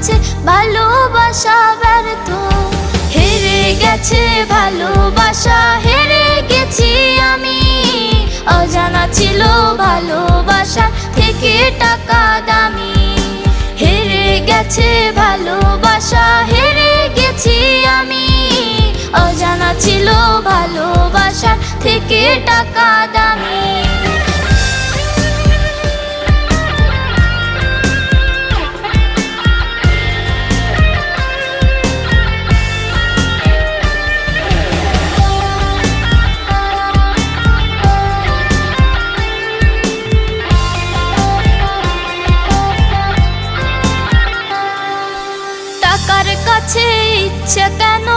কাছে ভালোবাসা ব্যর্থ। হেরে গেছে ভালোবাসা, হেরে গেছি আমি। অজানা ছিল ভালোবাসা থেকে টাকা দামি। হেরে গেছে ভালোবাসা, হেরে গেছি আমি। অজানা ছিল ভালোবাসা থেকে টাকা দামি। টাকার কাছে ইচ্ছে কেন